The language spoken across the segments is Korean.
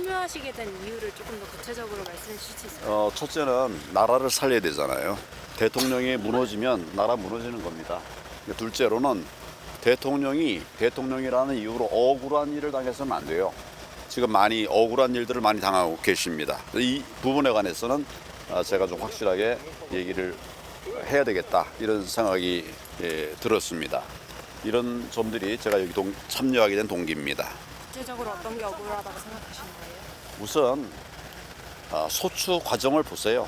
참여하시게 된 이유를 조금 더 구체적으로 말씀해 주실 수 있을까요? 첫째는 나라를 살려야 되잖아요. 대통령이 무너지면 나라 무너지는 겁니다. 둘째로는 대통령이라는 이유로 억울한 일을 당해서는 안 돼요. 지금 많이 억울한 일들을 많이 당하고 계십니다. 이 부분에 관해서는 제가 좀 확실하게 얘기를 해야 되겠다 이런 생각이 들었습니다. 이런 점들이 제가 여기 참여하게 된 동기입니다. 구체적으로 어떤 게 억울하다고 생각하시는 거예요? 우선 소추 과정을 보세요.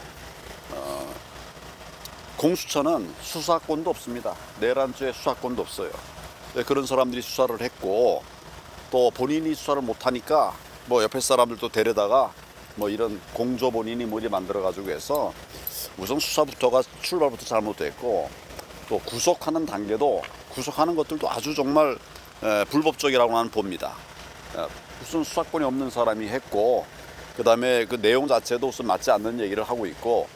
공수처는 수사권도 없습니다. 내란죄 수사권도 없어요. 그런 사람들이 수사를 했고 또 본인이 수사를 못하니까 뭐 옆에 사람들도 데려다가 뭐 이런 공조 본인이 뭐리 만들어가지고 해서 우선 수사부터가 출발부터 잘못됐고 또 구속하는 단계도 구속하는 것들도 아주 정말 불법적이라고 나는 봅니다. 무슨 수사권이 없는 사람이 했고 그다음에 그 내용 자체도 우선 맞지 않는 얘기를 하고 있고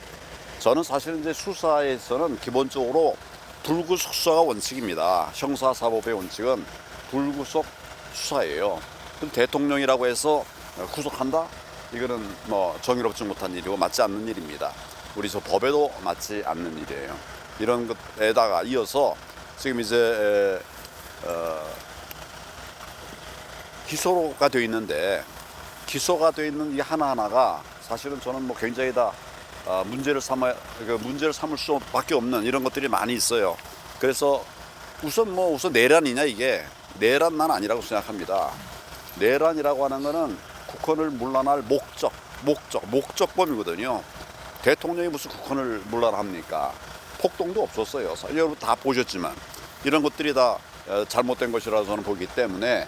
저는 사실 이제 수사에서는 기본적으로 불구속 수사가 원칙입니다. 형사사법의 원칙은 불구속 수사예요. 그럼 대통령이라고 해서 구속한다? 이거는 뭐 정의롭지 못한 일이고 맞지 않는 일입니다. 우리 저 법에도 맞지 않는 일이에요. 이런 것에다가 이어서 지금 이제 기소가 되어 있는데 기소가 되어 있는 이 하나하나가 사실은 저는 뭐 굉장히 다 문제를 삼을 수밖에 없는 이런 것들이 많이 있어요. 그래서 우선 내란이냐 이게 내란만 아니라고 생각합니다. 내란이라고 하는 거는 국헌을 물러날 목적범이거든요. 대통령이 무슨 국헌을 물러납니까? 폭동도 없었어요. 여러분 다 보셨지만 이런 것들이 다 잘못된 것이라고 저는 보기 때문에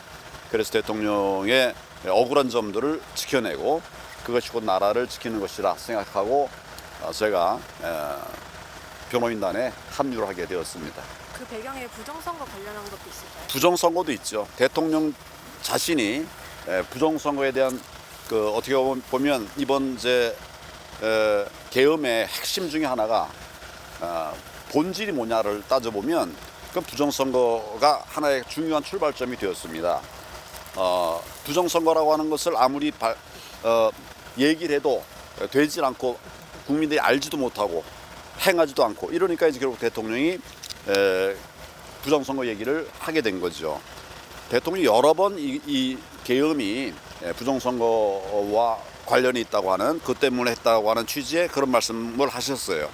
그래서 대통령의 억울한 점들을 지켜내고 그것이 곧 나라를 지키는 것이라 생각하고 제가 변호인단에 합류를 하게 되었습니다. 그 배경에 부정선거 관련한 것도 있을까요? 부정선거도 있죠. 대통령 자신이 부정선거에 대한 그 어떻게 보면 이번 이제 계엄의 핵심 중에 하나가 본질이 뭐냐를 따져보면 그 부정선거가 하나의 중요한 출발점이 되었습니다. 부정선거라고 하는 것을 아무리 얘기를 해도 되질 않고 국민들이 알지도 못하고 행하지도 않고 이러니까 이제 결국 대통령이 부정선거 얘기를 하게 된 거죠. 대통령이 여러 번 이 계엄이 부정선거와 관련이 있다고 하는 그 때문에 했다고 하는 취지의 그런 말씀을 하셨어요.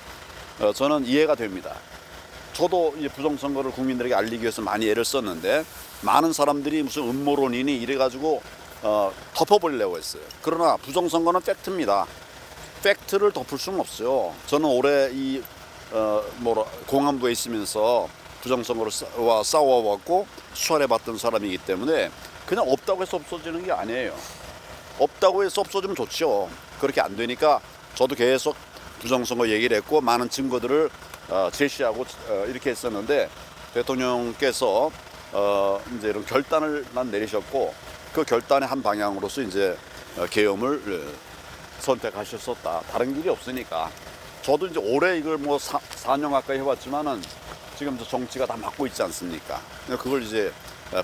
저는 이해가 됩니다. 저도 이제 부정선거를 국민들에게 알리기 위해서 많이 애를 썼는데 많은 사람들이 무슨 음모론이니 이래가지고 덮어버리려고 했어요. 그러나 부정선거는 팩트입니다. 팩트를 덮을 수는 없어요. 저는 올해 공안부에 있으면서 부정선거와 싸워왔고 수사해봤던 사람이기 때문에 그냥 없다고 해서 없어지는 게 아니에요. 없다고 해서 없어지면 좋죠. 그렇게 안 되니까 저도 계속 부정선거 얘기를 했고 많은 증거들을 제시하고 이렇게 했었는데 대통령께서 이제 이런 결단을 내리셨고 그 결단의 한 방향으로서 이제 계엄을 선택하셨었다. 다른 길이 없으니까. 저도 이제 올해 이걸 뭐 4년 가까이 해왔지만은 지금 정치가 다 맡고 있지 않습니까? 그걸 이제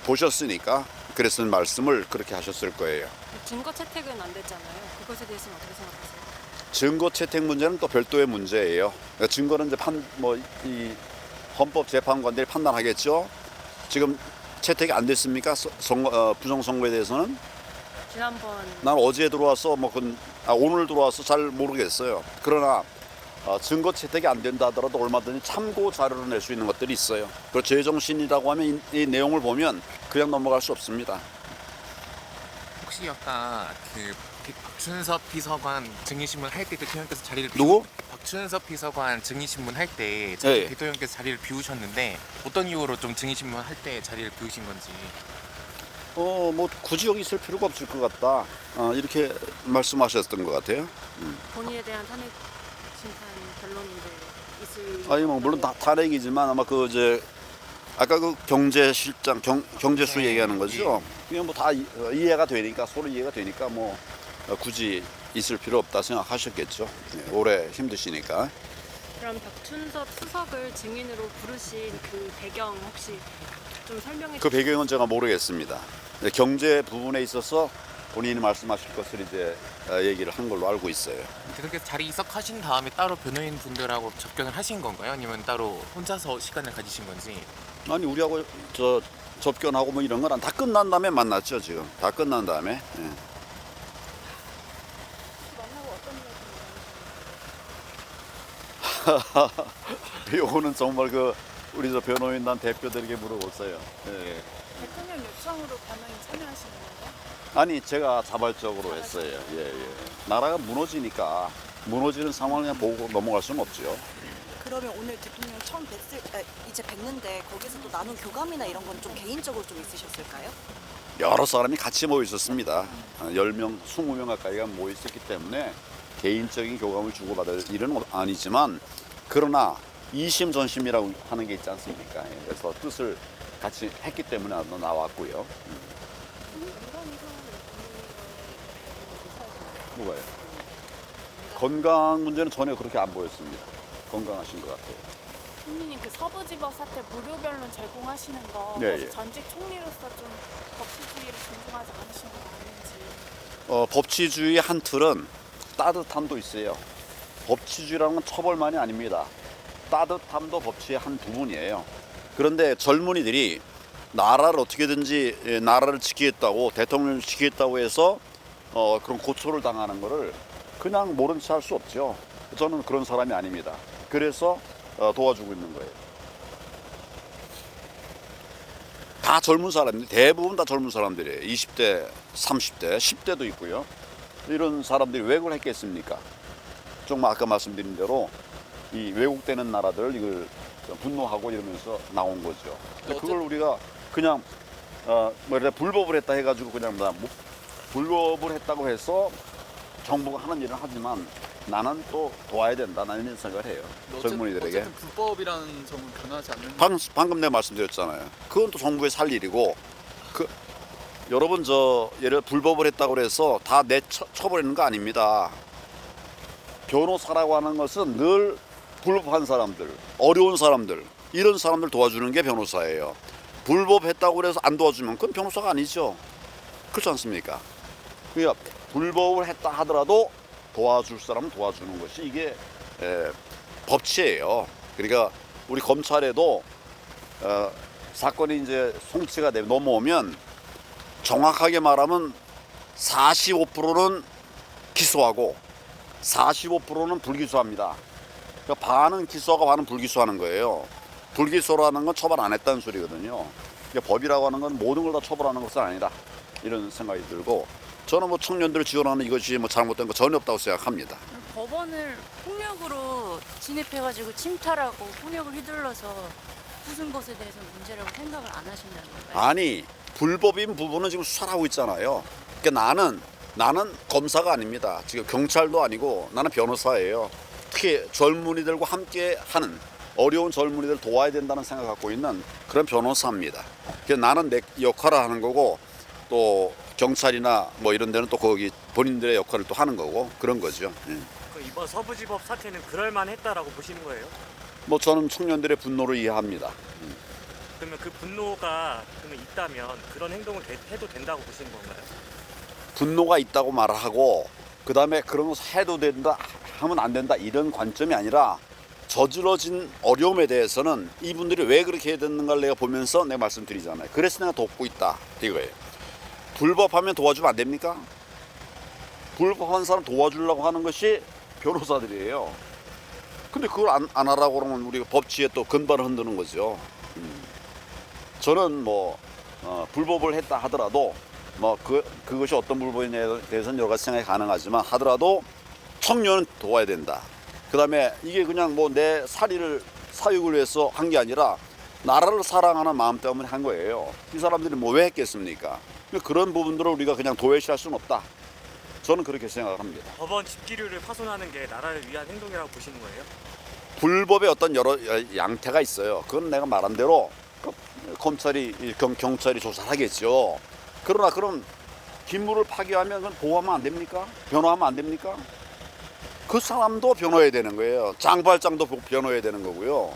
보셨으니까 그랬을 말씀을 그렇게 하셨을 거예요. 증거 채택은 안 됐잖아요. 그것에 대해서는 어떻게 생각하세요? 증거 채택 문제는 또 별도의 문제예요. 증거는 이제 이 헌법재판관들이 판단하겠죠. 지금 채택이 안 됐습니까? 부정선거에 대해서는? 지난번 난 어제 들어와서 오늘 들어와서 잘 모르겠어요. 그러나 증거 채택이 안 된다 하더라도 얼마든지 참고 자료를 낼 수 있는 것들이 있어요. 그 제정신이라고 하면 이 내용을 보면 그냥 넘어갈 수 없습니다. 혹시 아까 그 박춘섭 비서관 증인신문 할 때 대통령께서 자리를 누구? 박춘섭 비서관 증인신문 할 때 네. 대통령께서 자리를 비우셨는데 어떤 이유로 좀 증인신문 할 때 자리를 비우신 건지. 뭐 굳이 여기 있을 필요가 없을 것 같다. 이렇게 말씀하셨던 것 같아요. 본인에 대한 탄핵 심판 변론인들 있을 아니 뭐 물론 탄핵이지만 아마 아까 그 경제실장 경제수 네. 얘기하는 거죠. 그냥 뭐 다 이해가 되니까 서로 이해가 되니까 뭐 굳이 있을 필요 없다 생각하셨겠죠. 오래 힘드시니까. 그럼 박춘섭 수석을 증인으로 부르신 그 배경 혹시 좀 설명해 그 주세요. 배경은 제가 모르겠습니다. 경제 부분에 있어서 본인이 말씀하실 것을 이제 얘기를 한 걸로 알고 있어요. 대통령께서 자리 이석하신 다음에 따로 변호인 분들하고 접견을 하신 건가요? 아니면 따로 혼자서 시간을 가지신 건지? 아니 우리하고 저 접견하고 뭐 이런 건 다 끝난 다음에 만났죠. 지금 다 끝난 다음에. 예. 만나고 어떤 이야기 요거는 정말 그 우리 저 변호인단 대표들에게 물어보세요. 예. 대통령 요청으로 변호인 참여하시는 건가요? 아니 제가 자발적으로 했어요. 예, 예. 나라가 무너지니까 무너지는 상황을 그냥 보고 넘어갈 수는 없죠. 그러면 오늘 대통령 처음 이제 뵀는데 거기서 또 나눈 교감이나 이런 건 좀 개인적으로 좀 있으셨을까요? 여러 사람이 같이 모여 있었습니다. 10명, 20명 가까이가 모여 있었기 때문에 개인적인 교감을 주고받을 일은 아니지만 그러나 이심전심이라고 하는 게 있지 않습니까? 예, 그래서 뜻을 같이 했기 때문에 나왔고요. 뭐가요? 건강 문제는 전혀 그렇게 안 보였습니다. 건강하신 것 같아요. 총리님 그 서부지법 사태 무료 변론 제공하시는 거 네, 혹시 예. 전직 총리로서 좀 법치주의를 존중하지 않으시는 거 아닌지. 법치주의의 한 틀은 따뜻함도 있어요. 법치주의라는 건 처벌만이 아닙니다. 따뜻함도 법치의 한 부분이에요. 그런데 젊은이들이 나라를 어떻게든지 나라를 지키겠다고 대통령을 지키겠다고 해서 그런 고초를 당하는 거를 그냥 모른 채 할 수 없죠. 저는 그런 사람이 아닙니다. 그래서 도와주고 있는 거예요. 다 젊은 사람들, 대부분 다 젊은 사람들이에요. 20대, 30대, 10대도 있고요. 이런 사람들이 왜 그걸 했겠습니까? 정말 아까 말씀드린 대로 이 왜곡되는 나라들 이걸 분노하고 이러면서 나온 거죠. 그걸 우리가 그냥 불법을 했다 해가지고 그냥 불법을 했다고 해서 정부가 하는 일은 하지만 나는 또 도와야 된다. 나는 이런 생각을 해요. 젊은이들에게. 어쨌든 불법이라는 점은 변하지 않는. 방금 내가 말씀드렸잖아요. 그건 또 정부의 살 일이고 여러분 예를 들어 불법을 했다고 해서 다 처벌하는 거 아닙니다. 변호사라고 하는 것은 늘 불법한 사람들, 어려운 사람들 이런 사람들 도와주는 게 변호사예요. 불법했다고 해서 안 도와주면 그건 변호사가 아니죠. 그렇지 않습니까? 그러니까 불법을 했다 하더라도 도와줄 사람은 도와주는 것이 이게 법치예요. 그러니까 우리 검찰에도 사건이 이제 송치가 넘어오면 정확하게 말하면 45%는 기소하고 45%는 불기소합니다. 그러니까 반은 기소하고 반은 불기소하는 거예요. 불기소라는 건 처벌 안 했다는 소리거든요. 그러니까 법이라고 하는 건 모든 걸 다 처벌하는 것은 아니다. 이런 생각이 들고 저는 뭐 청년들을 지원하는 이것이 뭐 잘못된 거 전혀 없다고 생각합니다. 법원을 폭력으로 진입해가지고 침탈하고 폭력을 휘둘러서 부순 것에 대해서 문제라고 생각을 안 하신다는 건가요? 아니 불법인 부분은 지금 수사를 하고 있잖아요. 그러니까 나는 검사가 아닙니다. 지금 경찰도 아니고 나는 변호사예요. 특히 젊은이들과 함께 하는 어려운 젊은이들 도와야 된다는 생각 갖고 있는 그런 변호사입니다. 그래서 나는 내 역할을 하는 거고 또 경찰이나 뭐 이런 데는 또 거기 본인들의 역할을 또 하는 거고 그런 거죠. 예. 이번 서부지법 사태는 그럴만했다라고 보시는 거예요? 뭐 저는 청년들의 분노를 이해합니다. 그러면 그 분노가 그러면 있다면 그런 행동을 해도 된다고 보시는 건가요? 분노가 있다고 말을 하고 그다음에 그런 거 해도 된다 하면 안 된다 이런 관점이 아니라 저질러진 어려움에 대해서는 이분들이 왜 그렇게 해야 되는가를 내가 보면서 내가 말씀드리잖아요. 그래서 내가 돕고 있다 이거예요. 불법하면 도와주면 안 됩니까? 불법한 사람 도와주려고 하는 것이 변호사들이에요. 근데 그걸 안 하라고 그러면 우리가 법치에 또 근반을 흔드는 거죠. 저는 뭐 불법을 했다 하더라도 뭐 그것이 어떤 불법에 대해서는 여러 가지 생각이 가능하지만 하더라도 청년은 도와야 된다. 그다음에 이게 그냥 뭐 내 사육을 위해서 한 게 아니라 나라를 사랑하는 마음 때문에 한 거예요. 이 사람들이 뭐 왜 했겠습니까? 그런 부분들을 우리가 그냥 도외시할 수는 없다. 저는 그렇게 생각합니다. 법원 집기류를 파손하는 게 나라를 위한 행동이라고 보시는 거예요? 불법의 어떤 여러 양태가 있어요. 그건 내가 말한 대로 검찰이 경찰이 조사를 하겠죠. 그러나 그런 기물을 파괴하면 그건 보호하면 안 됩니까? 변호하면 안 됩니까? 그 사람도 변호해야 되는 거예요. 장발장도 변호해야 되는 거고요.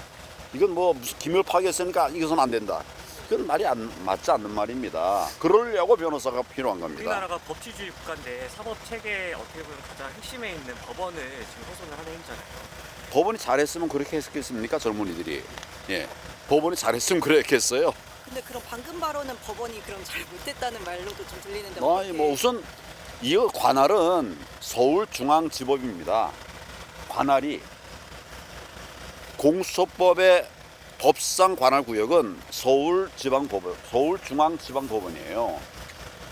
이건 뭐 무슨 기물 파괴했으니까 이것은 안 된다. 그건 말이 맞지 않는 말입니다. 그러려고 변호사가 필요한 겁니다. 우리나라가 법치주의 국가인데 사법 체계 어떻게 보면 가장 핵심에 있는 법원을 지금 훼손을 하는 행위잖아요. 법원이 잘했으면 그렇게 했겠습니까? 젊은이들이. 예. 법원이 잘했으면 그랬겠어요. 근데 그럼 방금 발언은 법원이 그럼 잘 못했다는 말로도 좀 들리는데 아니 어떻게 뭐 우선 이 관할은 서울중앙지법입니다. 관할이 공수처법의 법상 관할 구역은 서울중앙지방법원이에요.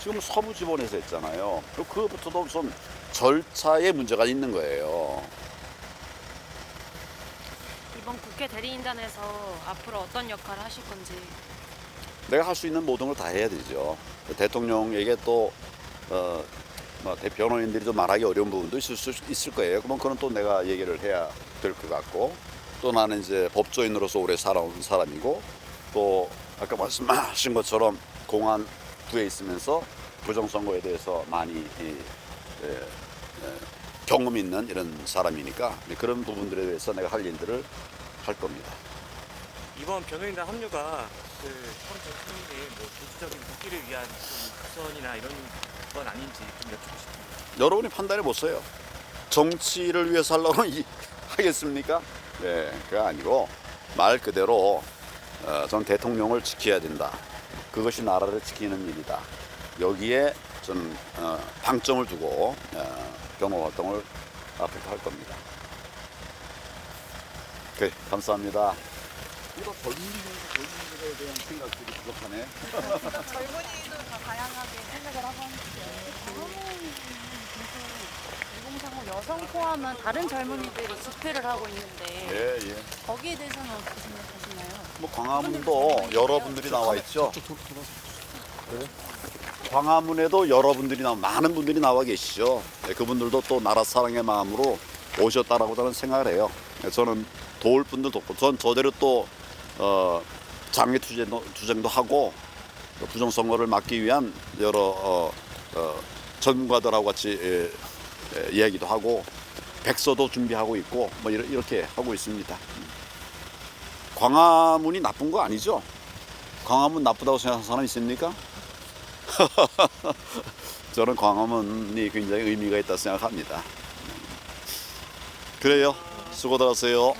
지금 서부지법에서 했잖아요. 그것부터도 우선 절차에 문제가 있는 거예요. 이번 국회 대리인단에서 앞으로 어떤 역할을 하실 건지. 내가 할 수 있는 모든 걸 다 해야 되죠. 대통령에게 또 변호인들이 좀 말하기 어려운 부분도 있을 거예요. 그러면 그건 또 내가 얘기를 해야 될 것 같고, 또 나는 이제 법조인으로서 오래 살아온 사람이고, 또 아까 말씀하신 것처럼 공안부에 있으면서 부정선거에 대해서 많이 경험 있는 이런 사람이니까 그런 부분들에 대해서 내가 할 일들을 할 겁니다. 이번 변호인단 합류가 그 현 대통령의 뭐 도주적인 복귀를 위한 좀 우선이나 이런 건 아닌지 좀 여쭙고 싶습니다. 여러분이 판단해 보세요. 정치를 위해서 하려고 하겠습니까? 네, 그게 아니고 말 그대로 전 대통령을 지켜야 된다. 그것이 나라를 지키는 일이다. 여기에 전 방점을 두고 변호 활동을 앞으로 할 겁니다. 오케이, 감사합니다. 우리가 젊은이들에 대한 생각들이 부족하네. 젊은이도 다 다양하게 생각을 하고 인공상호 여성 포함한 다른 젊은이들이 집회를 하고 있는데 예, 예. 거기에 대해서는 어떻게 생각하시나요? 뭐 광화문도 여러분들이 나와 있죠. 광화문에도 여러분들이 많은 분들이 나와 계시죠. 네, 그분들도 또 나라 사랑의 마음으로 오셨다라고 저는 생각을 해요. 네, 저는 도울 분들도 없고, 전 저대로 또 장외 투쟁도 하고, 부정선거를 막기 위한 여러 전문가들하고 같이 이야기도 하고, 백서도 준비하고 있고, 뭐 이렇게 하고 있습니다. 광화문이 나쁜 거 아니죠? 광화문 나쁘다고 생각하는 사람 있습니까? 저는 광화문이 굉장히 의미가 있다고 생각합니다. 그래요. 수고들 하세요.